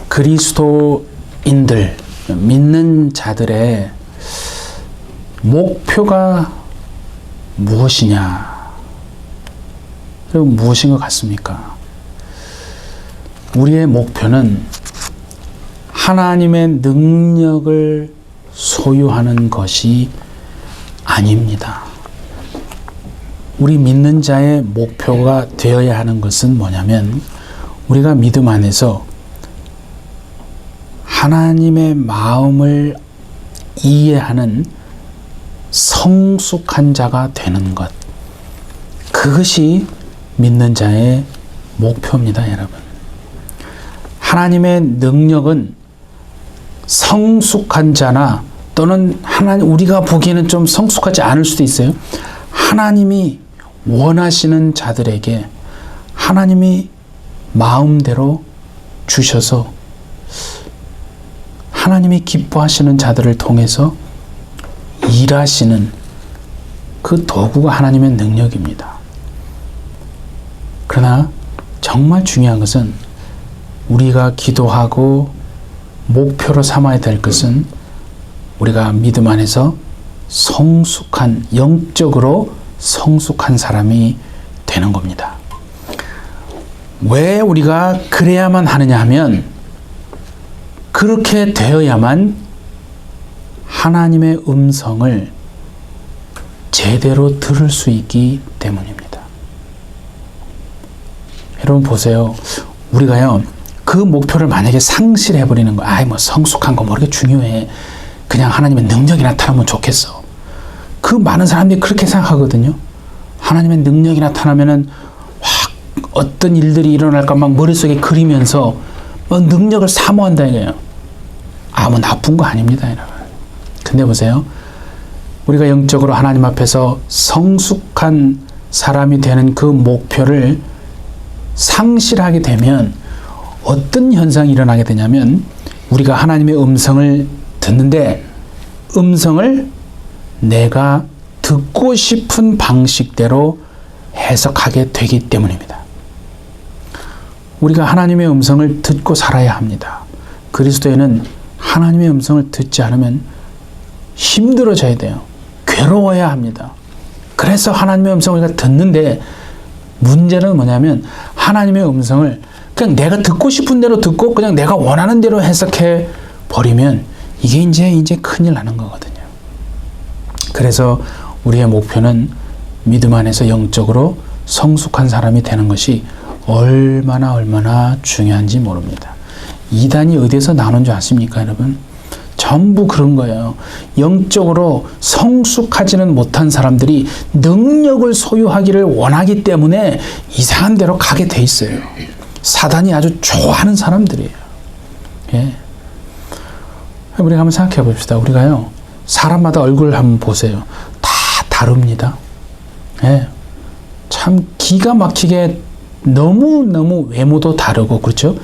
그리스도인들, 믿는 자들의 목표가 무엇이냐? 그리고 무엇인 것 같습니까? 우리의 목표는 하나님의 능력을 소유하는 것이 아닙니다. 우리 믿는 자의 목표가 되어야 하는 것은 뭐냐면, 우리가 믿음 안에서 하나님의 마음을 이해하는 성숙한 자가 되는 것. 그것이 믿는 자의 목표입니다, 여러분. 하나님의 능력은 성숙한 자나 또는 우리가 보기에는 좀 성숙하지 않을 수도 있어요. 하나님이 원하시는 자들에게 하나님이 마음대로 주셔서 하나님이 기뻐하시는 자들을 통해서 일하시는 그 도구가 하나님의 능력입니다. 그러나 정말 중요한 것은 우리가 기도하고 목표로 삼아야 될 것은 우리가 믿음 안에서 성숙한, 영적으로 성숙한 사람이 되는 겁니다. 왜 우리가 그래야만 하느냐 하면, 그렇게 되어야만 하나님의 음성을 제대로 들을 수 있기 때문입니다. 여러분 보세요. 우리가요, 그 목표를 만약에 상실해버리는 거야. 뭐 성숙한 거 모르게 중요해. 그냥 하나님의 능력이 나타나면 좋겠어. 그 많은 사람들이 그렇게 생각하거든요. 하나님의 능력이 나타나면은 확 어떤 일들이 일어날까 막 머릿속에 그리면서 뭐 능력을 사모한다 이거예요. 뭐 나쁜 거 아닙니다, 여러분. 근데 보세요. 우리가 영적으로 하나님 앞에서 성숙한 사람이 되는 그 목표를 상실하게 되면 어떤 현상이 일어나게 되냐면, 우리가 하나님의 음성을 듣는데 음성을 내가 듣고 싶은 방식대로 해석하게 되기 때문입니다. 우리가 하나님의 음성을 듣고 살아야 합니다. 그리스도인은 하나님의 음성을 듣지 않으면 힘들어져야 돼요. 괴로워야 합니다. 그래서 하나님의 음성을 우리가 듣는데, 문제는 뭐냐면 하나님의 음성을 그냥 내가 듣고 싶은 대로 듣고 그냥 내가 원하는 대로 해석해 버리면 이게 이제 큰일 나는 거거든요. 그래서 우리의 목표는 믿음 안에서 영적으로 성숙한 사람이 되는 것이 얼마나 중요한지 모릅니다. 이단이 어디에서 나오는 줄 아십니까, 여러분? 전부 그런 거예요. 영적으로 성숙하지는 못한 사람들이 능력을 소유하기를 원하기 때문에 이상한 데로 가게 돼 있어요. 사단이 아주 좋아하는 사람들이에요. 예. 우리가 한번 생각해 봅시다. 우리가요, 사람마다 얼굴을 한번 보세요. 다 다릅니다. 예. 참 기가 막히게 너무 외모도 다르고, 그렇죠?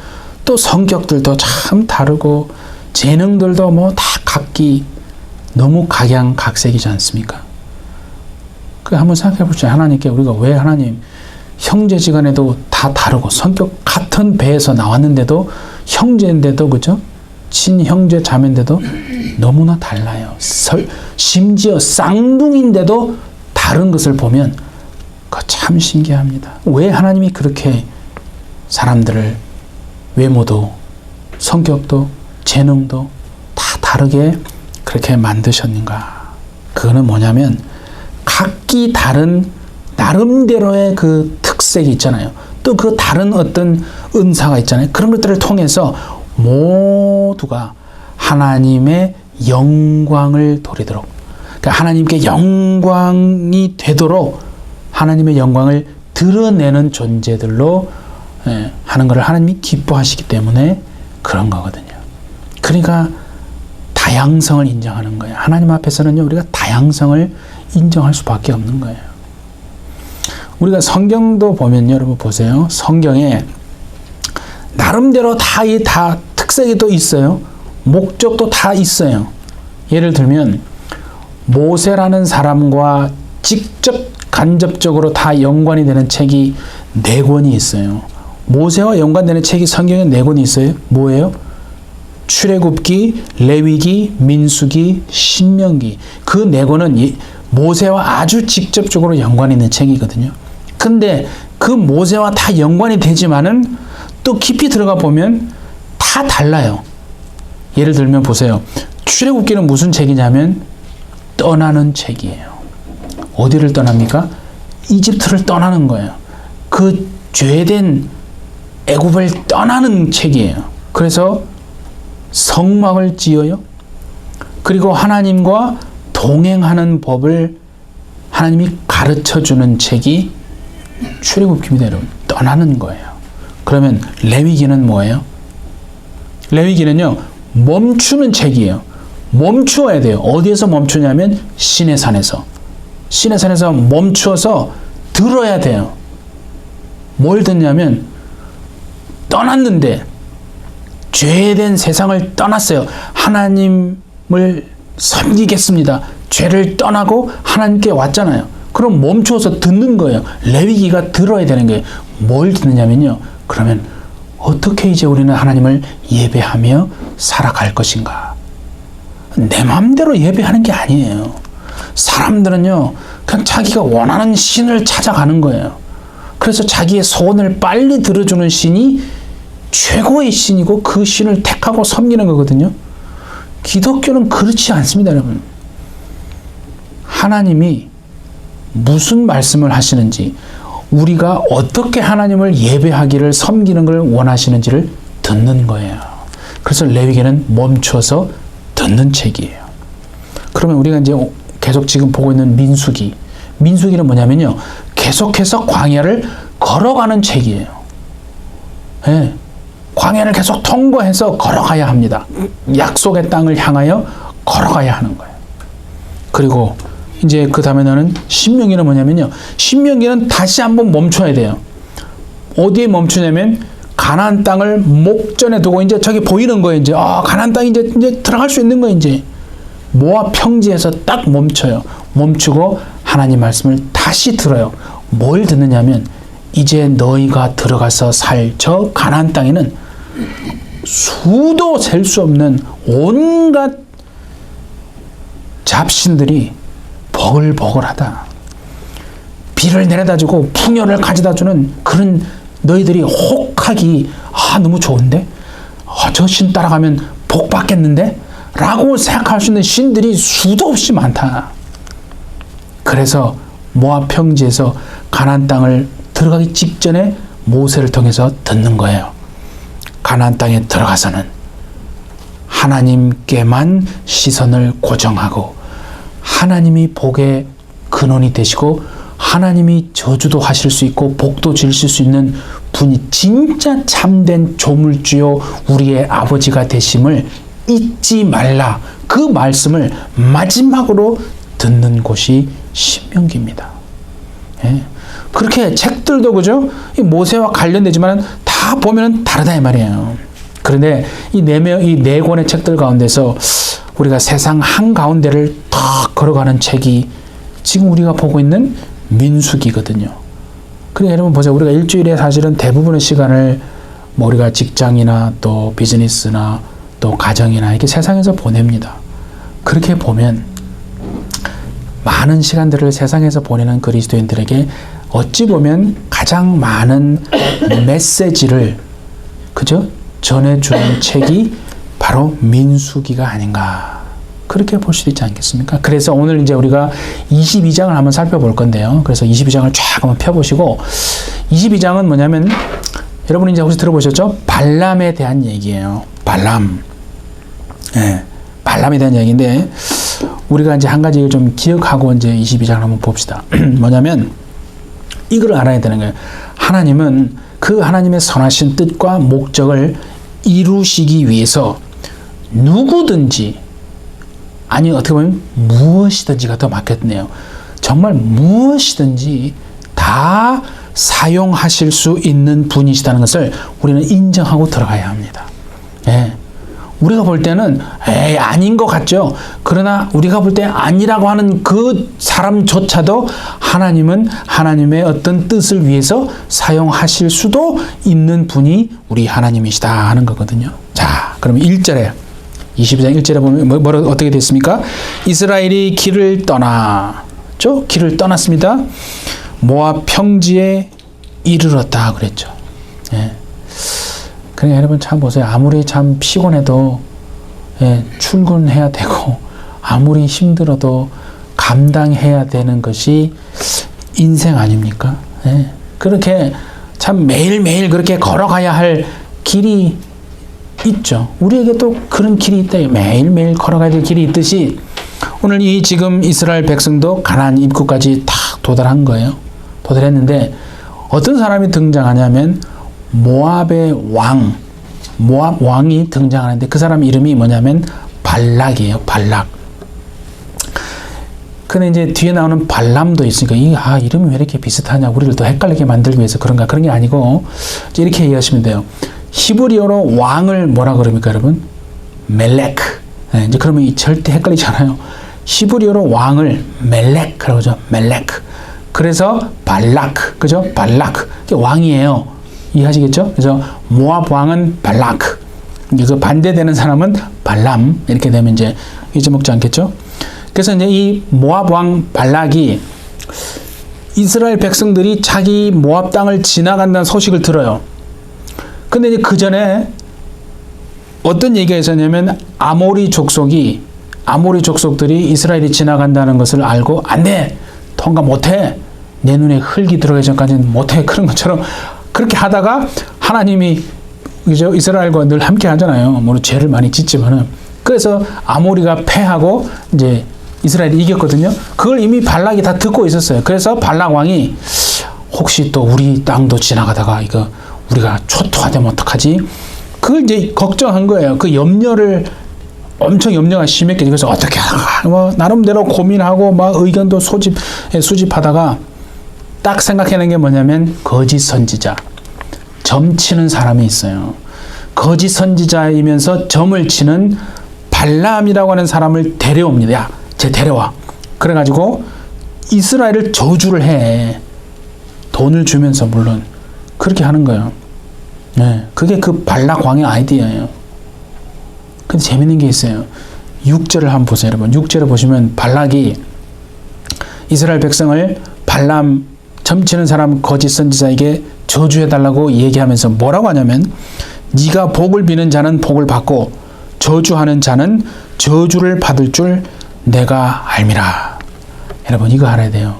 또 성격들도 참 다르고, 재능들도 뭐 다 각기 너무 각양각색이지 않습니까? 그 한번 생각해 보시죠. 하나님께 우리가 왜 하나님, 형제지간에도 다 다르고 성격 같은 배에서 나왔는데도 형제인데도, 그죠? 친형제 자매인데도 너무나 달라요. 심지어 쌍둥이인데도 다른 것을 보면 그거 참 신기합니다. 왜 하나님이 그렇게 사람들을 외모도 성격도 재능도 다 다르게 그렇게 만드셨는가? 그거는 뭐냐면 각기 다른 나름대로의 그 특색이 있잖아요. 또 그 다른 어떤 은사가 있잖아요. 그런 것들을 통해서 모두가 하나님의 영광을 돌리도록, 그러니까 하나님께 영광이 되도록 하나님의 영광을 드러내는 존재들로 하는 것을 하나님이 기뻐하시기 때문에 그런 거거든요. 그러니까 다양성을 인정하는 거예요. 하나님 앞에서는요, 우리가 다양성을 인정할 수밖에 없는 거예요. 우리가 성경도 보면요, 여러분 보세요. 성경에 나름대로 다 특색이 또 있어요. 목적도 다 있어요. 예를 들면 모세라는 사람과 직접 간접적으로 다 연관이 되는 책이 4권이 있어요. 모세와 연관되는 책이 성경에 4권이 있어요. 뭐예요? 출애굽기, 레위기, 민수기, 신명기. 그 4권은 모세와 아주 직접적으로 연관이 있는 책이거든요. 근데 그 모세와 다 연관이 되지만은 또 깊이 들어가 보면 다 달라요. 예를 들면 보세요. 출애굽기는 무슨 책이냐면 떠나는 책이에요. 어디를 떠납니까? 이집트를 떠나는 거예요. 그 죄된 애굽을 떠나는 책이에요. 그래서 성막을 지어요. 그리고 하나님과 동행하는 법을 하나님이 가르쳐주는 책이 출애굽기입니다, 여러분. 떠나는 거예요. 그러면 레위기는 뭐예요? 레위기는요, 멈추는 책이에요. 멈추어야 돼요. 어디에서 멈추냐면 시내산에서. 시내산에서 멈추어서 들어야 돼요. 뭘 듣냐면 떠났는데 죄된 세상을 떠났어요. 하나님을 섬기겠습니다. 죄를 떠나고 하나님께 왔잖아요. 그럼 멈추어서 듣는 거예요. 레위기가 들어야 되는 거예요. 뭘 듣느냐면요. 그러면 어떻게 이제 우리는 하나님을 예배하며 살아갈 것인가? 내 마음대로 예배하는 게 아니에요. 사람들은요, 그냥 자기가 원하는 신을 찾아가는 거예요. 그래서 자기의 소원을 빨리 들어주는 신이 최고의 신이고 그 신을 택하고 섬기는 거거든요. 기독교는 그렇지 않습니다, 여러분. 하나님이 무슨 말씀을 하시는지, 우리가 어떻게 하나님을 예배하기를 섬기는 걸 원하시는지를 듣는 거예요. 그래서 레위기는 멈춰서 듣는 책이에요. 그러면 우리가 이제 계속 지금 보고 있는 민수기. 민수기는 뭐냐면요, 계속해서 광야를 걸어가는 책이에요. 네. 광야를 계속 통과해서 걸어가야 합니다. 약속의 땅을 향하여 걸어가야 하는 거예요. 그리고 이제 그 다음에는 신명기는 뭐냐면요, 신명기는 다시 한번 멈춰야 돼요. 어디에 멈추냐면 가나안 땅을 목전에 두고 이제 저기 보이는 거예요. 이제 가나안 땅이 이제 들어갈 수 있는 거예요. 이제 모압 평지에서 딱 멈춰요. 멈추고 하나님 말씀을 다시 들어요. 뭘 듣느냐면 이제 너희가 들어가서 살 저 가나안 땅에는 수도 셀 수 없는 온갖 잡신들이 버글버글하다. 비를 내려다주고 풍요를 가져다주는 그런 너희들이 혹하기 너무 좋은데? 저 신 따라가면 복 받겠는데? 라고 생각할 수 있는 신들이 수도 없이 많다. 그래서 모압 평지에서 가나안 땅을 들어가기 직전에 모세를 통해서 듣는 거예요. 가나안 땅에 들어가서는 하나님께만 시선을 고정하고 하나님이 복의 근원이 되시고 하나님이 저주도 하실 수 있고 복도 지으실 수 있는 분이 진짜 참된 조물주요 우리의 아버지가 되심을 잊지 말라. 그 말씀을 마지막으로 듣는 곳이 신명기입니다. 예. 그렇게 책들도 그죠? 이 모세와 관련되지만 다 보면은 다르다 이 말이에요. 그런데 이 네 권의 책들 가운데서 우리가 세상 한가운데를 탁 걸어가는 책이 지금 우리가 보고 있는 민수기거든요. 그러니까 여러분 보세요. 우리가 일주일에 사실은 대부분의 시간을 뭐 우리가 직장이나 또 비즈니스나 또 가정이나 이렇게 세상에서 보냅니다. 그렇게 보면 많은 시간들을 세상에서 보내는 그리스도인들에게 어찌 보면 가장 많은 메시지를 그죠? 전해주는 책이 바로 민수기가 아닌가 그렇게 볼 수도 있지 않겠습니까? 그래서 오늘 이제 우리가 22장을 한번 살펴볼 건데요. 그래서 22장을 쫙 한번 펴보시고 22장은 뭐냐면 여러분이 이제 혹시 들어보셨죠? 발람에 대한 얘기예요. 발람. 네, 발람에 대한 얘기인데 우리가 이제 한 가지를 좀 기억하고 이제 22장을 한번 봅시다. 뭐냐면 이걸 알아야 되는 거예요. 하나님은 그 하나님의 선하신 뜻과 목적을 이루시기 위해서 누구든지 아니 어떻게 보면 무엇이든지가 더 맞겠네요. 정말 무엇이든지 다 사용하실 수 있는 분이시다는 것을 우리는 인정하고 들어가야 합니다. 예. 우리가 볼 때는 에이 아닌 것 같죠. 그러나 우리가 볼 때 아니라고 하는 그 사람조차도 하나님은 하나님의 어떤 뜻을 위해서 사용하실 수도 있는 분이 우리 하나님이시다 하는 거거든요. 자, 그러면 1절에 22장 1절에 보면 뭐라고 어떻게 됐습니까? 이스라엘이 길을 떠났죠. 길을 떠났습니다. 모압 평지에 이르렀다 그랬죠. 예. 그러니까 여러분 참 보세요. 아무리 참 피곤해도 출근해야 되고 아무리 힘들어도 감당해야 되는 것이 인생 아닙니까? 그렇게 참 매일매일 그렇게 걸어가야 할 길이 있죠. 우리에게도 그런 길이 있다. 매일매일 걸어가야 될 길이 있듯이 오늘 이 지금 이스라엘 백성도 가나안 입구까지 딱 도달한 거예요. 도달했는데 어떤 사람이 등장하냐면 모압의 왕, 모압 왕이 등장하는데 그 사람 이름이 뭐냐면 발락이에요. 발락. 근데 이제 뒤에 나오는 발람도 있으니까 이름이 왜 이렇게 비슷하냐 우리를 더 헷갈리게 만들기 위해서 그런가 그런 게 아니고 이렇게 이해하시면 돼요. 히브리어로 왕을 뭐라 그럽니까 여러분? 멜렉. 이제 그러면 절대 헷갈리지 않아요. 히브리어로 왕을 멜렉이라고 하죠. 멜렉. 그래서 발락, 그죠? 발락. 이게 왕이에요. 이해하시겠죠? 그래서 모압 왕은 발락. 이제 그 반대되는 사람은 발람. 이렇게 되면 이제 잊어먹지 않겠죠? 그래서 이제 이 모압 왕 발락이 이스라엘 백성들이 자기 모압 땅을 지나간다는 소식을 들어요. 근데 이제 그 전에 어떤 얘기가 있었냐면 아모리 족속들이 이스라엘이 지나간다는 것을 알고 안 돼! 통과 못해! 내 눈에 흙이 들어가기 전까지는 못해! 그런 것처럼 그렇게 하다가 하나님이 그죠? 이스라엘과 늘 함께 하잖아요. 물론 죄를 많이 짓지만은. 그래서 아모리가 패하고 이제 이스라엘이 이겼거든요. 그걸 이미 발락이 다 듣고 있었어요. 그래서 발락 왕이 혹시 또 우리 땅도 지나가다가 이거 우리가 초토화되면 어떡하지? 그걸 이제 걱정한 거예요. 그 염려를 엄청 염려가 심했겠죠. 그래서 어떻게 하다가 뭐 나름대로 고민하고 막 의견도 수집하다가 딱 생각해낸 게 뭐냐면 거짓 선지자, 점치는 사람이 있어요. 거짓 선지자이면서 점을 치는 발람이라고 하는 사람을 데려옵니다. 야, 쟤 데려와. 그래가지고 이스라엘을 저주를 해. 돈을 주면서 물론 그렇게 하는 거예요. 네, 그게 그 발락 왕의 아이디어예요. 근데 재밌는 게 있어요. 6절을 한번 보세요, 여러분. 6절을 보시면 발락이 이스라엘 백성을 발람 점치는 사람 거짓 선지자에게 저주해달라고 얘기하면서 뭐라고 하냐면 네가 복을 비는 자는 복을 받고 저주하는 자는 저주를 받을 줄 내가 알미라. 여러분 이거 알아야 돼요.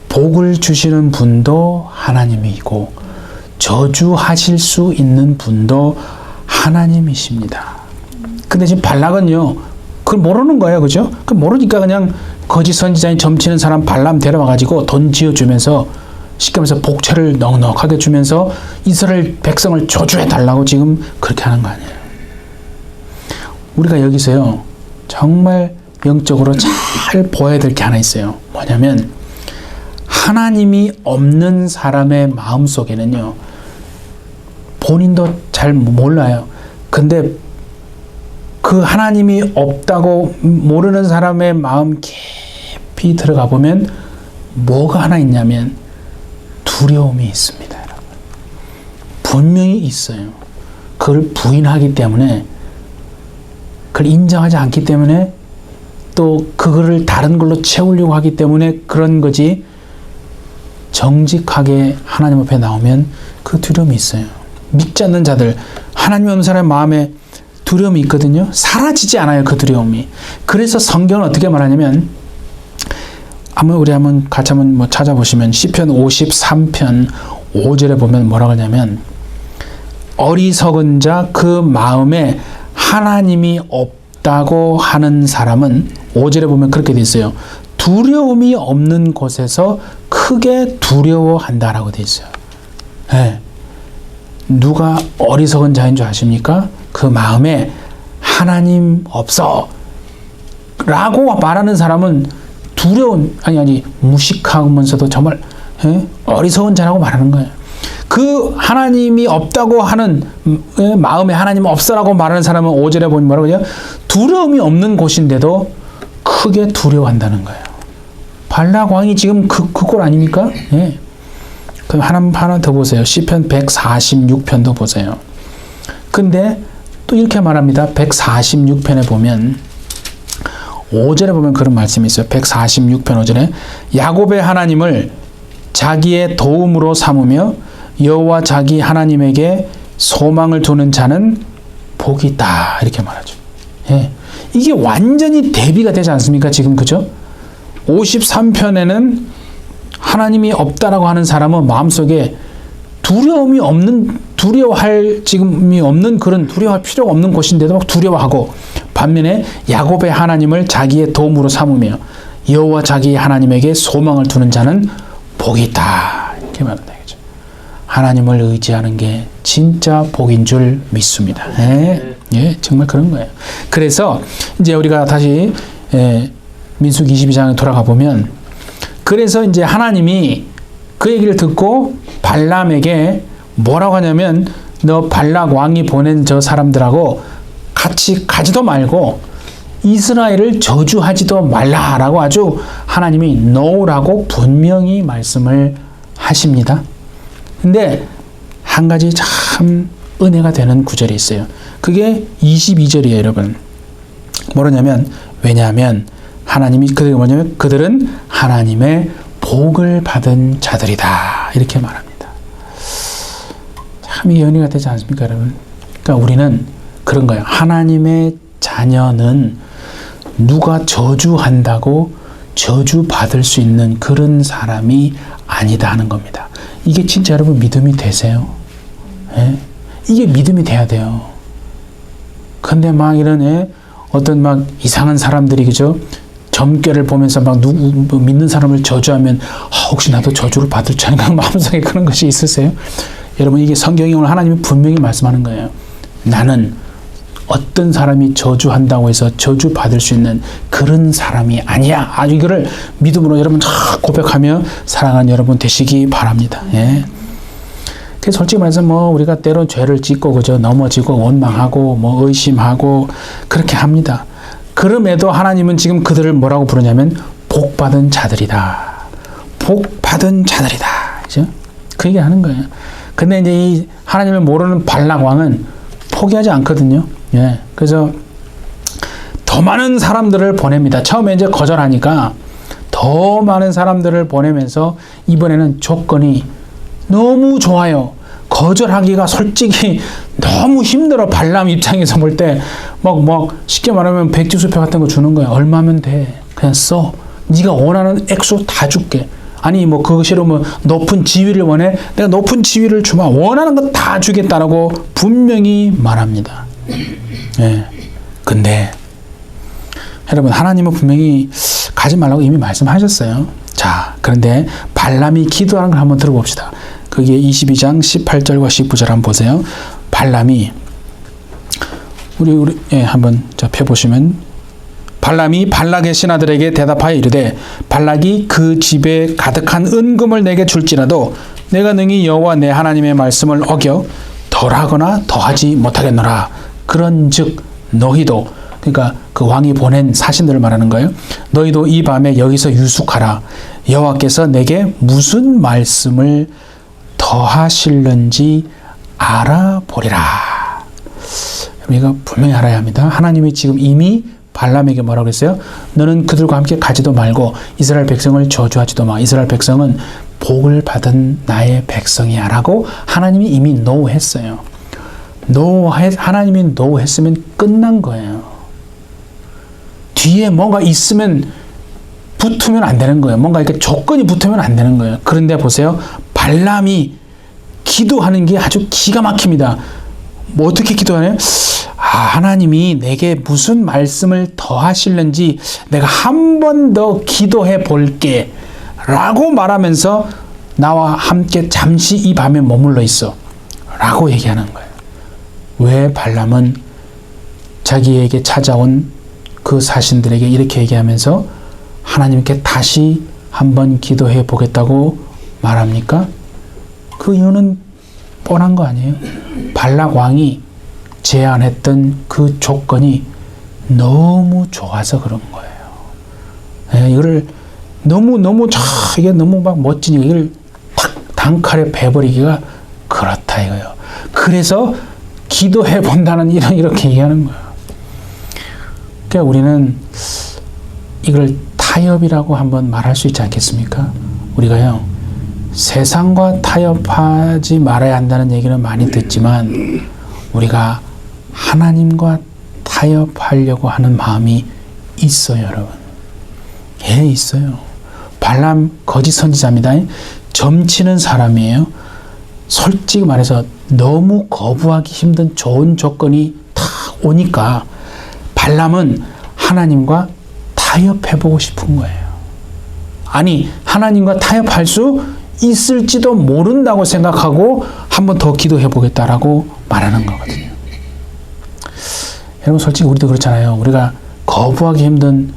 복을 주시는 분도 하나님이고 저주하실 수 있는 분도 하나님이십니다. 근데 지금 발락은요 그걸 모르는 거예요. 그죠? 그 모르니까 그냥 거짓 선지자인 점치는 사람 발람 데려와가지고 돈 지어주면서 쉽게 말해서 복채를 넉넉하게 주면서 이스라엘 백성을 저주해달라고 지금 그렇게 하는 거 아니에요. 우리가 여기서요 정말 영적으로 잘 보아야 될 게 하나 있어요. 뭐냐면 하나님이 없는 사람의 마음속에는요 본인도 잘 몰라요. 근데 그 하나님이 없다고 모르는 사람의 마음 깊이 들어가 보면 뭐가 하나 있냐면 두려움이 있습니다. 여러분. 분명히 있어요. 그걸 부인하기 때문에 그걸 인정하지 않기 때문에 또 그거를 다른 걸로 채우려고 하기 때문에 그런 거지 정직하게 하나님 앞에 나오면 그 두려움이 있어요. 믿지 않는 자들 하나님 없는 사람의 마음에 두려움이 있거든요. 사라지지 않아요. 그 두려움이. 그래서 성경은 어떻게 말하냐면 우리 한번 같이 한번 찾아보시면 시편 53편 5절에 보면 뭐라고 하냐면 어리석은 자 그 마음에 하나님이 없다고 하는 사람은 5절에 보면 그렇게 돼 있어요. 두려움이 없는 곳에서 크게 두려워한다라고 돼 있어요. 네. 누가 어리석은 자인 줄 아십니까? 그 마음에 하나님 없어 라고 말하는 사람은 두려운 무식하면서도 정말 어리석은 자라고 말하는 거예요. 그 하나님이 없다고 하는 마음에 하나님 없어라고 말하는 사람은 5절에 보면 뭐라고 하죠? 두려움이 없는 곳인데도 크게 두려워한다는 거예요. 발락 왕이 지금 그 꼴 아닙니까? 예. 그럼 하나 더 보세요. 시편 146편도 보세요. 근데 또 이렇게 말합니다. 146편에 보면 5절에 보면 그런 말씀이 있어요. 146편 5절에 야곱의 하나님을 자기의 도움으로 삼으며 여호와 자기 하나님에게 소망을 두는 자는 복이 있다. 이렇게 말하죠. 예. 이게 완전히 대비가 되지 않습니까? 지금 그죠? 53편에는 하나님이 없다라고 하는 사람은 마음속에 두려워할 지금이 없는 그런 두려워할 필요가 없는 곳인데도 막 두려워하고, 반면에 야곱의 하나님을 자기의 도움으로 삼으며 여호와 자기 하나님에게 소망을 두는 자는 복이 있다. 이렇게 말한다. 하나님을 의지하는 게 진짜 복인 줄 믿습니다. 예, 예, 정말 그런 거예요. 그래서 이제 우리가 다시 민수기 22장에 돌아가 보면, 그래서 이제 하나님이 그 얘기를 듣고 발람에게 뭐라고 하냐면, 너 발락 왕이 보낸 저 사람들하고 같이 가지도 말고 이스라엘을 저주하지도 말라라고 아주 하나님이 no라고 분명히 말씀을 하십니다. 근데 한 가지 참 은혜가 되는 구절이 있어요. 그게 22절이에요, 여러분. 뭐냐면, 왜냐하면 하나님이 그들은 하나님의 복을 받은 자들이다. 이렇게 말합니다. 참 이 은혜가 되지 않습니까, 여러분? 그러니까 우리는 그런 거예요. 하나님의 자녀는 누가 저주한다고 저주받을 수 있는 그런 사람이 아니다 하는 겁니다. 이게 진짜 여러분 믿음이 되세요? 예? 이게 믿음이 돼야 돼요. 근데 막 이런 어떤 막 이상한 사람들이 그죠? 점괘를 보면서 막 믿는 사람을 저주하면 혹시 나도 저주를 받을 줄 아는가 마음속에 그런 것이 있으세요? 여러분, 이게 성경이 오늘 하나님이 분명히 말씀하는 거예요. 나는 어떤 사람이 저주한다고 해서 저주받을 수 있는 그런 사람이 아니야. 아주 이거를 믿음으로 여러분 고백하며 사랑하는 여러분 되시기 바랍니다. 예. 그래서 솔직히 말해서 우리가 때론 죄를 짓고 그저 넘어지고 원망하고 의심하고 그렇게 합니다. 그럼에도 하나님은 지금 그들을 뭐라고 부르냐면 복받은 자들이다. 복받은 자들이다. 그죠? 그 얘기 하는 거예요. 근데 이제 이 하나님을 모르는 발락 왕은 포기하지 않거든요. 예. 그래서 더 많은 사람들을 보냅니다. 처음에 이제 거절하니까 더 많은 사람들을 보내면서 이번에는 조건이 너무 좋아요. 거절하기가 솔직히 너무 힘들어. 발람 입장에서 볼 때 막 쉽게 말하면 백지수표 같은 거 주는 거야. 얼마면 돼? 그냥 써. 네가 원하는 액수 다 줄게. 아니 그거 싫으면 높은 지위를 원해? 내가 높은 지위를 주마. 원하는 거 다 주겠다라고 분명히 말합니다. 예. 근데 여러분, 하나님은 분명히 가지 말라고 이미 말씀하셨어요. 자, 그런데 발람이 기도하는 걸 한번 들어봅시다. 그게 22장 18절과 19절 한번 보세요. 발람이 우리 한번 펴보시면, 발람이 발락의 신하들에게 대답하여 이르되 발락이 그 집에 가득한 은금을 내게 줄지라도 내가 능히 여호와 내 하나님의 말씀을 어겨 덜하거나 더하지 못하겠노라. 그런즉 너희도, 그러니까 그 왕이 보낸 사신들을 말하는 거예요. 너희도 이 밤에 여기서 유숙하라. 여호와께서 내게 무슨 말씀을 더하실는지 알아보리라. 우리가 분명히 알아야 합니다. 하나님이 지금 이미 발람에게 뭐라고 했어요? 너는 그들과 함께 가지도 말고 이스라엘 백성을 저주하지도 마. 이스라엘 백성은 복을 받은 나의 백성이야 라고 하나님이 이미 노했어요. 하나님이 노했으면 끝난 거예요. 뒤에 뭔가 있으면 붙으면 안 되는 거예요. 뭔가 이렇게 조건이 붙으면 안 되는 거예요. 그런데 보세요. 발람이 기도하는 게 아주 기가 막힙니다. 어떻게 기도하나요? 하나님이 내게 무슨 말씀을 더 하실는지 내가 한 번 더 기도해 볼게 라고 말하면서 나와 함께 잠시 이 밤에 머물러 있어 라고 얘기하는 거예요. 왜 발람은 자기에게 찾아온 그 사신들에게 이렇게 얘기하면서 하나님께 다시 한번 기도해 보겠다고 말합니까? 그 이유는 뻔한 거 아니에요? 발락 왕이 제안했던 그 조건이 너무 좋아서 그런 거예요. 예, 이거를 너무 이게 너무 막 멋지니까 이걸 탁 단칼에 베버리기가 그렇다 이거예요. 그래서 기도해 본다는 이렇게 얘기하는 거예요. 그러니까 우리는 이걸 타협이라고 한번 말할 수 있지 않겠습니까? 우리가요, 세상과 타협하지 말아야 한다는 얘기는 많이 듣지만 우리가 하나님과 타협하려고 하는 마음이 있어요, 여러분. 예, 있어요. 발람 거짓 선지자입니다. 점치는 사람이에요. 솔직히 말해서 너무 거부하기 힘든 좋은 조건이 다 오니까 발람은 하나님과 타협해보고 싶은 거예요. 아니, 하나님과 타협할 수 있을지도 모른다고 생각하고 한 번 더 기도해보겠다라고 말하는 거거든요. 여러분, 솔직히 우리도 그렇잖아요. 우리가 거부하기 힘든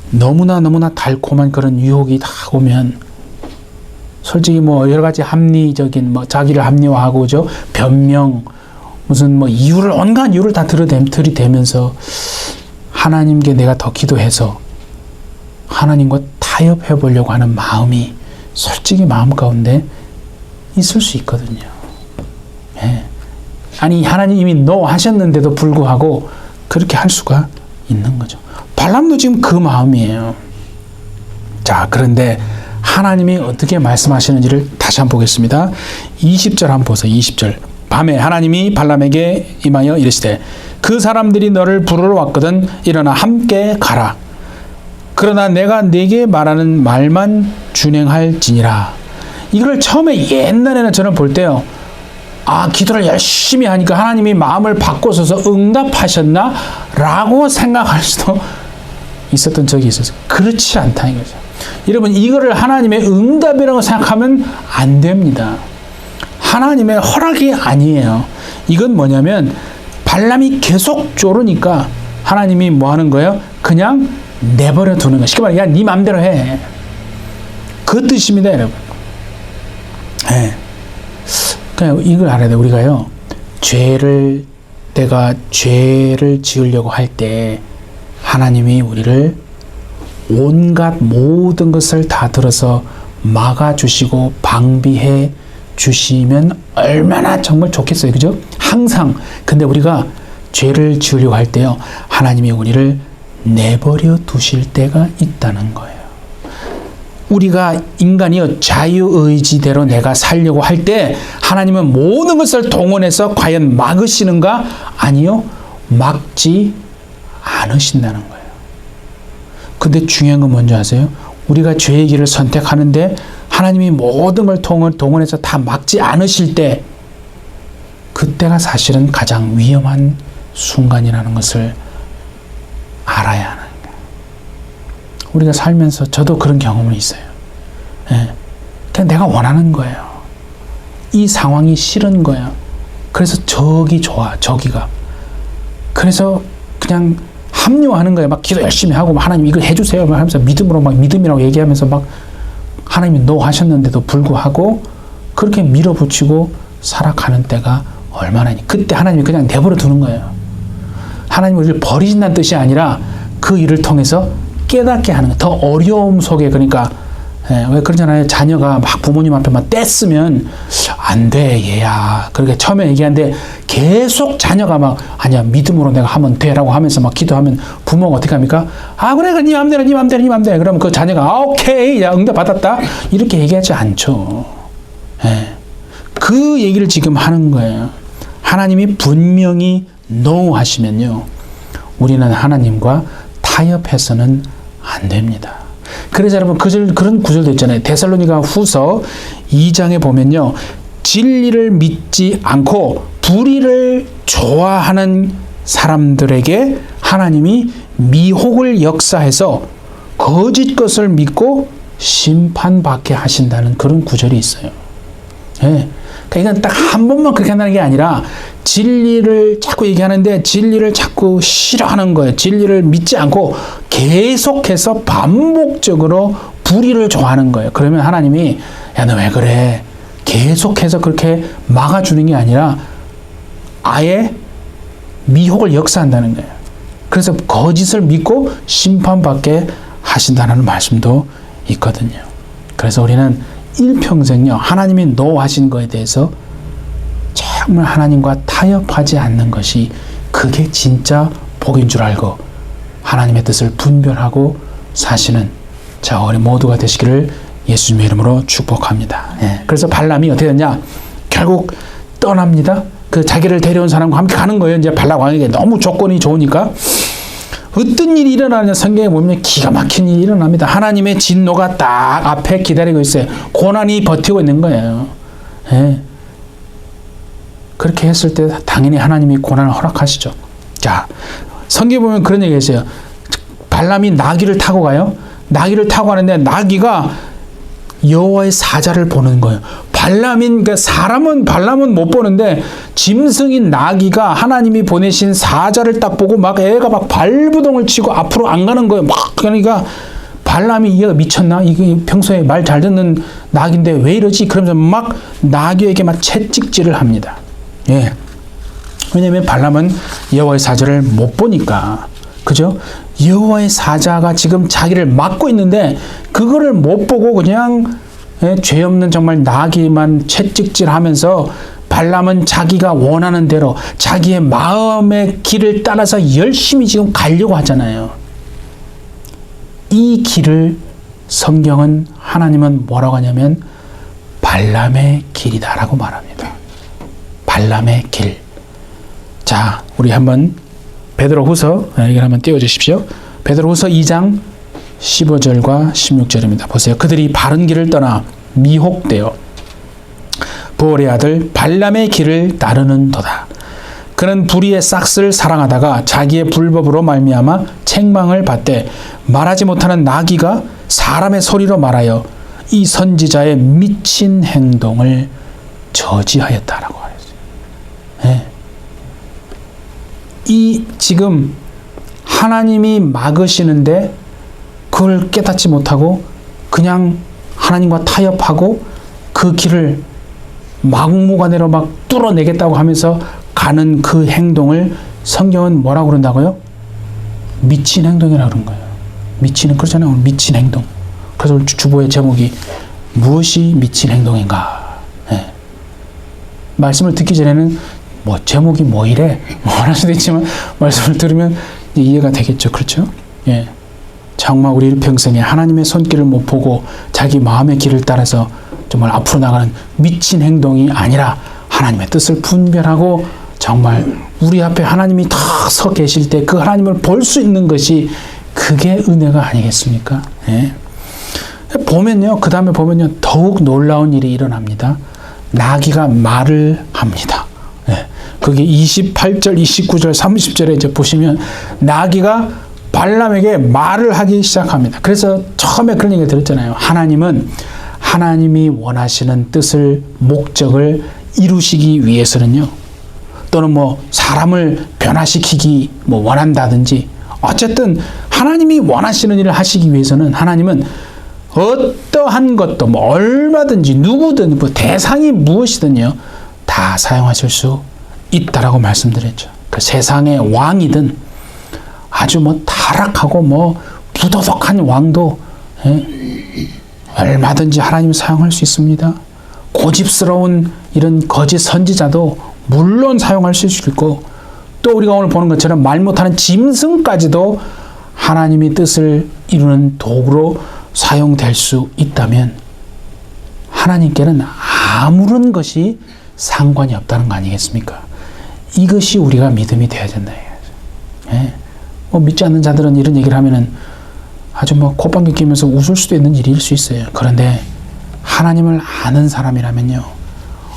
너무나 달콤한 그런 유혹이 다 오면 솔직히 여러 가지 합리적인 자기를 합리화하고 변명 무슨 이유를 온갖 이유를 다 들이대면서 하나님께 내가 더 기도해서 하나님과 타협해 보려고 하는 마음이 솔직히 마음 가운데 있을 수 있거든요. 예. 아니, 하나님이 no 하셨는데도 불구하고 그렇게 할 수가 있는 거죠. 발람도 지금 그 마음이에요. 자, 그런데 하나님이 어떻게 말씀하시는지를 다시 한번 보겠습니다. 20절 한번 보세요. 20절. 밤에 하나님이 발람에게 임하여 이르시되 그 사람들이 너를 부르러 왔거든 일어나 함께 가라. 그러나 내가 네게 말하는 말만 준행할지니라. 이걸 처음에 옛날에는 저는 볼 때요, 기도를 열심히 하니까 하나님이 마음을 바꿔서서 응답하셨나? 라고 생각할 수도 있었던 적이 있었어요. 그렇지 않다는 거죠. 여러분, 이거를 하나님의 응답이라고 생각하면 안 됩니다. 하나님의 허락이 아니에요. 이건 뭐냐면 발람이 계속 쪼르니까 하나님이 뭐 하는 거예요? 그냥 내버려 두는 거예요. 쉽게 말해, 야, 네 맘대로 해. 그 뜻입니다, 여러분. 네. 그냥 이걸 알아야 돼. 우리가요, 내가 죄를 지으려고 할 때 하나님이 우리를 온갖 모든 것을 다 들어서 막아주시고 방비해 주시면 얼마나 정말 좋겠어요. 그죠? 항상. 근데 우리가 죄를 지으려고 할 때요, 하나님이 우리를 내버려 두실 때가 있다는 거예요. 우리가 인간이요, 자유의지대로 내가 살려고 할 때 하나님은 모든 것을 동원해서 과연 막으시는가? 아니요, 막지 않으신다는 거예요. 근데 중요한 건 뭔지 아세요? 우리가 죄의 길을 선택하는데 하나님이 모든 걸 동원해서 다 막지 않으실 때, 그때가 사실은 가장 위험한 순간이라는 것을 알아야 하는 거예요. 우리가 살면서 저도 그런 경험이 있어요. 예. 그냥 내가 원하는 거예요. 이 상황이 싫은 거야. 그래서 저기 좋아, 저기가. 그래서 그냥 합리화하는 거예요. 막 기도 열심히 하고, 하나님 이거 해주세요 막 하면서 믿음이라고 얘기하면서 막 하나님이 no 하셨는데도 불구하고 그렇게 밀어붙이고 살아가는 때가 얼마나 있니? 그때 하나님이 그냥 내버려 두는 거예요. 하나님이 우리를 버리신다는 뜻이 아니라 그 일을 통해서 깨닫게 하는 거예요. 더 어려움 속에. 그러니까 왜 그러잖아요. 자녀가 막 부모님 앞에 막 떼쓰면 안 돼, 얘야. 그렇게 처음에 얘기하는데 계속 자녀가 막 아니야, 믿음으로 내가 하면 돼라고 하면서 막 기도하면 부모가 어떻게 합니까? 그래, 네 맘대로. 그러면 그 자녀가 오케이, 야, 응답 받았다, 이렇게 얘기하지 않죠. 그 얘기를 지금 하는 거예요. 하나님이 분명히 no 하시면요, 우리는 하나님과 타협해서는 안 됩니다. 그래서 여러분, 그런 구절도 있잖아요. 데살로니가 후서 2장에 보면요, 진리를 믿지 않고 불의를 좋아하는 사람들에게 하나님이 미혹을 역사해서 거짓 것을 믿고 심판받게 하신다는 그런 구절이 있어요. 예. 그러니까 이건 딱 한 번만 그렇게 한다는 게 아니라 진리를 자꾸 얘기하는데 진리를 자꾸 싫어하는 거예요. 진리를 믿지 않고 계속해서 반복적으로 불의를 좋아하는 거예요. 그러면 하나님이 야, 너 왜 그래? 계속해서 그렇게 막아주는 게 아니라 아예 미혹을 역사한다는 거예요. 그래서 거짓을 믿고 심판받게 하신다는 말씀도 있거든요. 그래서 우리는 일평생요, 하나님이 노하신 거에 대해서 정말 하나님과 타협하지 않는 것이 그게 진짜 복인 줄 알고 하나님의 뜻을 분별하고 사시는 자, 우리 모두가 되시기를 예수님의 이름으로 축복합니다. 예. 그래서 발람이 어떻게 됐냐? 결국 떠납니다. 그 자기를 데려온 사람과 함께 가는 거예요. 이제 발람 왕에게 너무 조건이 좋으니까. 어떤 일이 일어나냐 성경에 보면 기가 막힌 일이 일어납니다. 하나님의 진노가 딱 앞에 기다리고 있어요. 고난이 버티고 있는 거예요. 예. 그렇게 했을 때 당연히 하나님이 고난을 허락하시죠. 자, 성경에 보면 그런 얘기가 있어요. 발람이 나귀를 타고 가요. 나귀를 타고 가는데 나귀가 여호와의 사자를 보는 거예요. 발람은 못 보는데 짐승인 나귀가 하나님이 보내신 사자를 딱 보고 막 애가 막 발부동을 치고 앞으로 안 가는 거예요. 막 그러니까 발람이 얘가 미쳤나? 이게 평소에 말 잘 듣는 나귀인데 왜 이러지? 그러면서 막 나귀에게 막 채찍질을 합니다. 예. 왜냐면 발람은 여호와의 사자를 못 보니까. 그죠? 여호와의 사자가 지금 자기를 막고 있는데 그거를 못 보고 그냥 죄 없는 정말 나귀만 채찍질하면서 발람은 자기가 원하는 대로 자기의 마음의 길을 따라서 열심히 지금 가려고 하잖아요. 이 길을 성경은 하나님은 뭐라고 하냐면 발람의 길이다라고 말합니다. 발람의 길. 자, 우리 한번 베드로후서 여기를 한번 띄워주십시오. 베드로후서 2장 15절과 16절입니다. 보세요. 그들이 바른 길을 떠나 미혹되어 부올의 아들 발람의 길을 따르는도다. 그는 불의의 싹스를 사랑하다가 자기의 불법으로 말미암아 책망을 받되 말하지 못하는 나귀가 사람의 소리로 말하여 이 선지자의 미친 행동을 저지하였다라고 하였어요. 네. 이 지금 하나님이 막으시는데 그걸 깨닫지 못하고 그냥 하나님과 타협하고 그 길을 막무가내로 막 뚫어내겠다고 하면서 가는 그 행동을 성경은 뭐라고 그런다고요? 미친 행동이라고 그런 거예요. 그렇잖아요. 미친 행동. 그래서 오늘 주보의 제목이 무엇이 미친 행동인가? 네. 말씀을 듣기 전에는 뭐 제목이 뭐 이래? 뭐할 수도 있지만 말씀을 들으면 이해가 되겠죠. 그렇죠? 예. 정말 우리 일평생에 하나님의 손길을 못 보고 자기 마음의 길을 따라서 정말 앞으로 나가는 미친 행동이 아니라 하나님의 뜻을 분별하고 정말 우리 앞에 하나님이 다 서 계실 때 그 하나님을 볼 수 있는 것이 그게 은혜가 아니겠습니까? 예. 보면요. 그 다음에 보면요. 더욱 놀라운 일이 일어납니다. 나귀가 말을 합니다. 예. 거기 28절, 29절, 30절에 이제 보시면 나귀가 발람에게 말을 하기 시작합니다. 그래서 처음에 그런 얘기를 들었잖아요. 하나님은 하나님이 원하시는 뜻을, 목적을 이루시기 위해서는요. 또는 뭐 사람을 변화시키기 뭐 원한다든지 어쨌든 하나님이 원하시는 일을 하시기 위해서는 하나님은 어떠한 것도 뭐 얼마든지 누구든 뭐 대상이 무엇이든요. 다 사용하실 수 있다라고 말씀드렸죠. 그 세상의 왕이든 아주 뭐 타락하고 뭐 부도덕한 왕도 얼마든지 하나님 사용할 수 있습니다. 고집스러운 이런 거짓 선지자도 물론 사용할 수 있고 또 우리가 오늘 보는 것처럼 말 못하는 짐승까지도 하나님의 뜻을 이루는 도구로 사용될 수 있다면 하나님께는 아무런 것이 상관이 없다는 거 아니겠습니까? 이것이 우리가 믿음이 되어야 된다. 예. 뭐 믿지 않는 자들은 이런 얘기를 하면은 아주 뭐 콧방귀 끼면서 웃을 수도 있는 일일 수 있어요. 그런데 하나님을 아는 사람이라면요.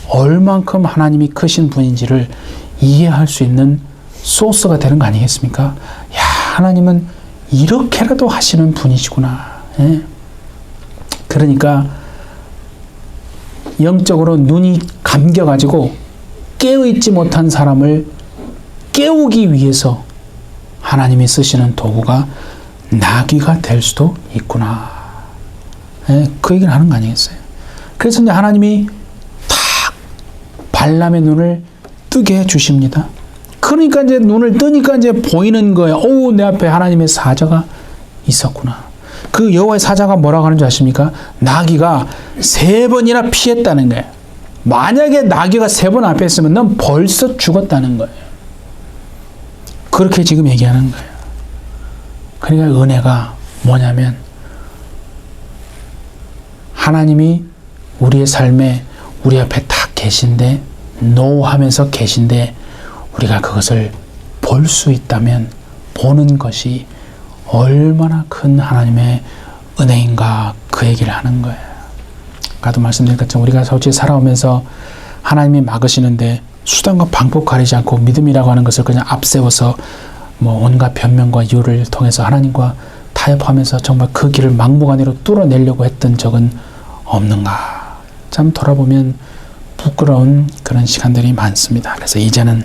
얼만큼 하나님이 크신 분인지를 이해할 수 있는 소스가 되는 거 아니겠습니까? 야, 하나님은 이렇게라도 하시는 분이시구나. 예? 그러니까 영적으로 눈이 감겨가지고 깨어있지 못한 사람을 깨우기 위해서 하나님이 쓰시는 도구가 나귀가 될 수도 있구나. 예? 그 얘기를 하는 거 아니겠어요? 그래서 이제 하나님이 발람의 눈을 뜨게 해 주십니다. 그러니까 이제 눈을 뜨니까 이제 보이는 거예요. 오, 내 앞에 하나님의 사자가 있었구나. 그 여호와의 사자가 뭐라고 하는 줄 아십니까? 나귀가 3번이나 피했다는 거예요. 만약에 나귀가 3번 앞에 있으면 넌 벌써 죽었다는 거예요. 그렇게 지금 얘기하는 거예요. 그러니까 은혜가 뭐냐면 하나님이 우리의 삶에 우리 앞에 딱 계신데 노하면서 계신데 우리가 그것을 볼 수 있다면 보는 것이 얼마나 큰 하나님의 은혜인가 그 얘기를 하는 거예요. 아까도 말씀드린 것처럼 우리가 솔직히 살아오면서 하나님이 막으시는데 수단과 방법 가리지 않고 믿음이라고 하는 것을 그냥 앞세워서 뭐 온갖 변명과 이유를 통해서 하나님과 타협하면서 정말 그 길을 막무가내로 뚫어내려고 했던 적은 없는가. 참 돌아보면 부끄러운 그런 시간들이 많습니다. 그래서 이제는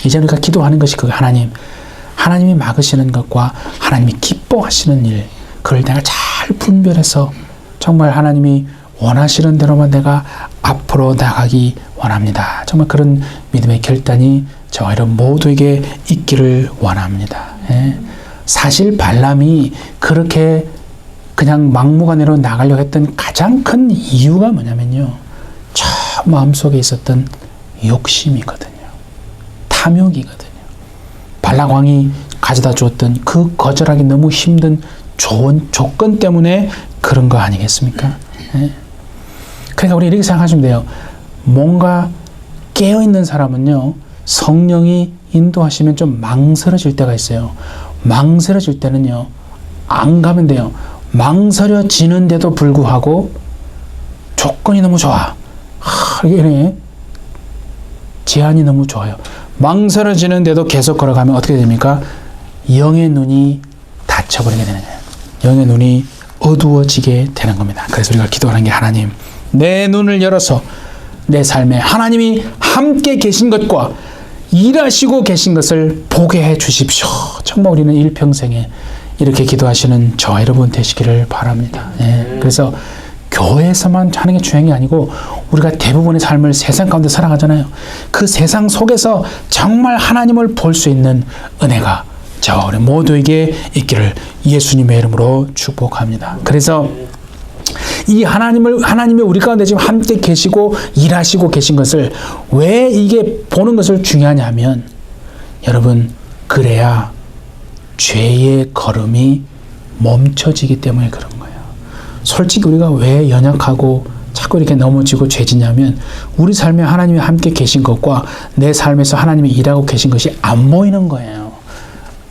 우리가 기도하는 것이 그 하나님이 막으시는 것과 하나님이 기뻐하시는 일, 그걸 내가 잘 분별해서 정말 하나님이 원하시는 대로만 내가 앞으로 나가기 원합니다. 정말 그런 믿음의 결단이 저와 여러분 모두에게 있기를 원합니다. 예. 사실 발람이 그렇게 그냥 막무가내로 나가려고 했던 가장 큰 이유가 뭐냐면요. 저 마음속에 있었던 욕심이거든요. 탐욕이거든요. 발락왕이 가져다 주었던 그 거절하기 너무 힘든 좋은 조건 때문에 그런 거 아니겠습니까? 예. 그러니까 우리 이렇게 생각하시면 돼요. 뭔가 깨어있는 사람은요. 성령이 인도하시면 좀 망설여질 때가 있어요. 망설여질 때는요. 안 가면 돼요. 망설여지는데도 불구하고 조건이 너무 좋아. 이게 제한이 너무 좋아요. 망설여지는데도 계속 걸어가면 어떻게 됩니까? 영의 눈이 닫혀버리게 되는 거예요. 영의 눈이 어두워지게 되는 겁니다. 그래서 우리가 기도하는 게 하나님, 내 눈을 열어서 내 삶에 하나님이 함께 계신 것과 일하시고 계신 것을 보게 해 주십시오. 정말 우리는 일평생에 이렇게 기도하시는 저와 여러분 되시기를 바랍니다. 예. 그래서 교회에서만 하는 게 중요한 게 아니고 우리가 대부분의 삶을 세상 가운데 살아가잖아요. 그 세상 속에서 정말 하나님을 볼 수 있는 은혜가 저와 우리 모두에게 있기를 예수님의 이름으로 축복합니다. 그래서 이 하나님이 우리 가운데 지금 함께 계시고 일하시고 계신 것을 왜 이게 보는 것을 중요하냐 하면 여러분 그래야 죄의 걸음이 멈춰지기 때문에 그런 거예요. 솔직히 우리가 왜 연약하고 자꾸 이렇게 넘어지고 죄지냐면 우리 삶에 하나님이 함께 계신 것과 내 삶에서 하나님이 일하고 계신 것이 안 보이는 거예요.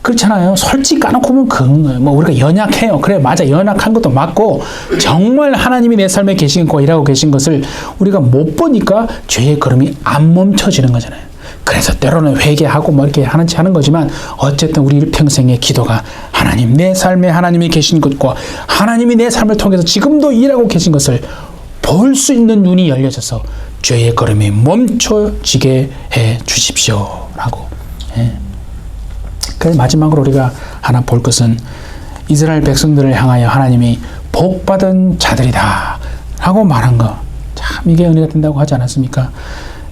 그렇잖아요. 솔직히 까놓고 보면 그런 거예요. 뭐 우리가 연약해요. 그래 맞아. 연약한 것도 맞고 정말 하나님이 내 삶에 계신 거 일하고 계신 것을 우리가 못 보니까 죄의 걸음이 안 멈춰지는 거잖아요. 그래서 때로는 회개하고 뭐 이렇게 하는 거지만 어쨌든 우리 일평생의 기도가 하나님 내 삶에 하나님이 계신 것과 하나님이 내 삶을 통해서 지금도 일하고 계신 것을 볼 수 있는 눈이 열려져서 죄의 걸음이 멈춰지게 해 주십시오 라고. 예. 그래서 마지막으로 우리가 하나 볼 것은 이스라엘 백성들을 향하여 하나님이 복받은 자들이다 라고 말한 거. 참 이게 은혜가 된다고 하지 않았습니까?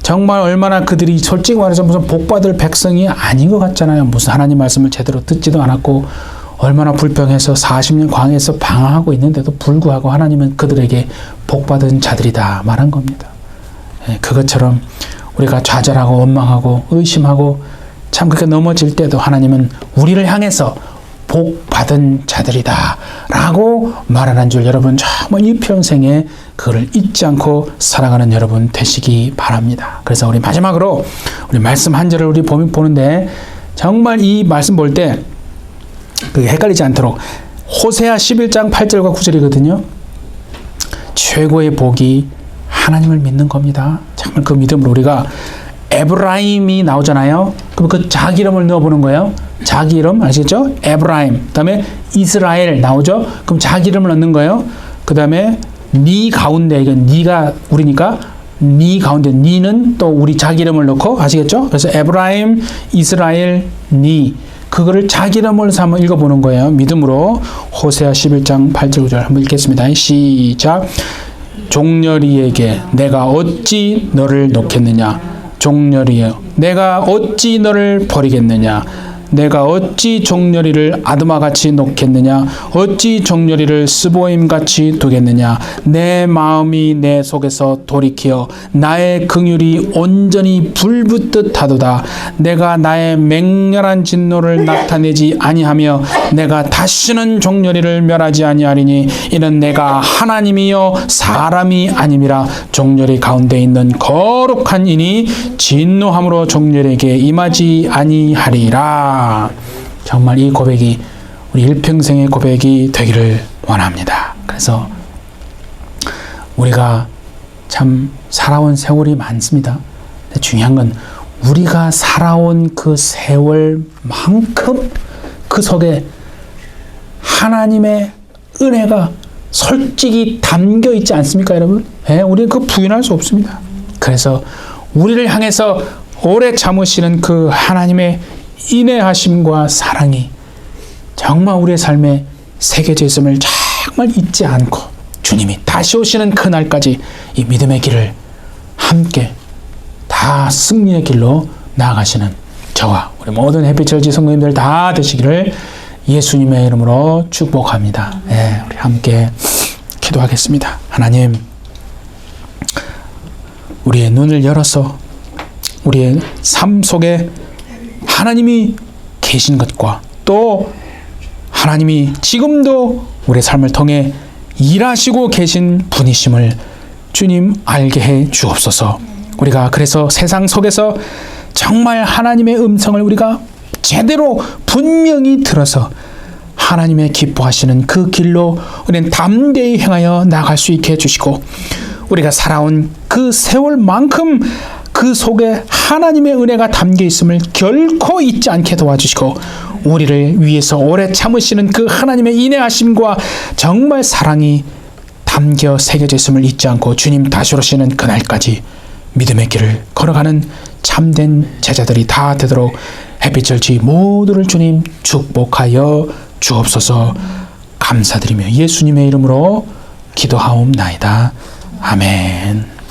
정말 얼마나 그들이 솔직히 말해서 무슨 복받을 백성이 아닌 것 같잖아요. 무슨 하나님 말씀을 제대로 듣지도 않았고 얼마나 불평해서 40년 광야에서 방황하고 있는데도 불구하고 하나님은 그들에게 복받은 자들이다 말한 겁니다. 그것처럼 우리가 좌절하고 원망하고 의심하고 참 그렇게 넘어질 때도 하나님은 우리를 향해서 복 받은 자들이다 라고 말하는 줄 여러분 정말 이 평생에 그걸 잊지 않고 살아가는 여러분 되시기 바랍니다. 그래서 우리 마지막으로 우리 말씀 한 절을 우리 보는데 정말 이 말씀 볼 때 그게 헷갈리지 않도록 호세아 11장 8절과 9절이거든요. 최고의 복이 하나님을 믿는 겁니다. 정말 그 믿음으로 우리가 에브라임이 나오잖아요. 그럼 그 자기 이름을 넣어보는 거예요. 자기 이름 아시겠죠? 에브라임. 그 다음에 이스라엘 나오죠. 그럼 자기 이름을 넣는 거예요. 그 다음에 니 가운데 이건 니가 우리니까 니 가운데 니는 또 우리 자기 이름을 넣고 아시겠죠? 그래서 에브라임, 이스라엘, 니 그거를 자기 이름을 한번 읽어보는 거예요. 믿음으로 호세아 11장 8절 9절 한번 읽겠습니다. 시작. 종려리에게 내가 어찌 너를 놓겠느냐. 종려리여 내가 어찌 너를 버리겠느냐. 내가 어찌 종려리를 아드마같이 놓겠느냐. 어찌 종려리를 스보임같이 두겠느냐. 내 마음이 내 속에서 돌이키어 나의 긍휼이 온전히 불붙듯 하도다. 내가 나의 맹렬한 진노를 나타내지 아니하며 내가 다시는 종려리를 멸하지 아니하리니 이는 내가 하나님이요 사람이 아님이라. 종려리 가운데 있는 거룩한 이니 진노함으로 종려리에게 임하지 아니하리라. 정말 이 고백이 우리 일평생의 고백이 되기를 원합니다. 그래서 우리가 참 살아온 세월이 많습니다. 근데 중요한 건 우리가 살아온 그 세월만큼 그 속에 하나님의 은혜가 솔직히 담겨 있지 않습니까, 여러분? 우리는 그 부인할 수 없습니다. 그래서 우리를 향해서 오래 참으시는 그 하나님의 인내하심과 사랑이 정말 우리의 삶에 새겨져 있음을 정말 잊지 않고 주님이 다시 오시는 그날까지 이 믿음의 길을 함께 다 승리의 길로 나아가시는 저와 우리 모든 햇빛철지 성도님들 다 되시기를 예수님의 이름으로 축복합니다. 우리 함께 기도하겠습니다. 하나님, 우리의 눈을 열어서 우리의 삶 속에 하나님이 계신 것과 또 하나님이 지금도 우리의 삶을 통해 일하시고 계신 분이심을 주님 알게 해 주옵소서. 우리가 그래서 세상 속에서 정말 하나님의 음성을 우리가 제대로 분명히 들어서 하나님의 기뻐하시는 그 길로 우리는 담대히 행하여 나갈 수 있게 해주시고 우리가 살아온 그 세월만큼 그 속에 하나님의 은혜가 담겨 있음을 결코 잊지 않게 도와주시고 우리를 위해서 오래 참으시는 그 하나님의 인내하심과 정말 사랑이 담겨 새겨져 있음을 잊지 않고 주님 다시 오시는 그날까지 믿음의 길을 걸어가는 참된 제자들이 다 되도록 햇빛절지 모두를 주님 축복하여 주옵소서. 감사드리며 예수님의 이름으로 기도하옵나이다. 아멘.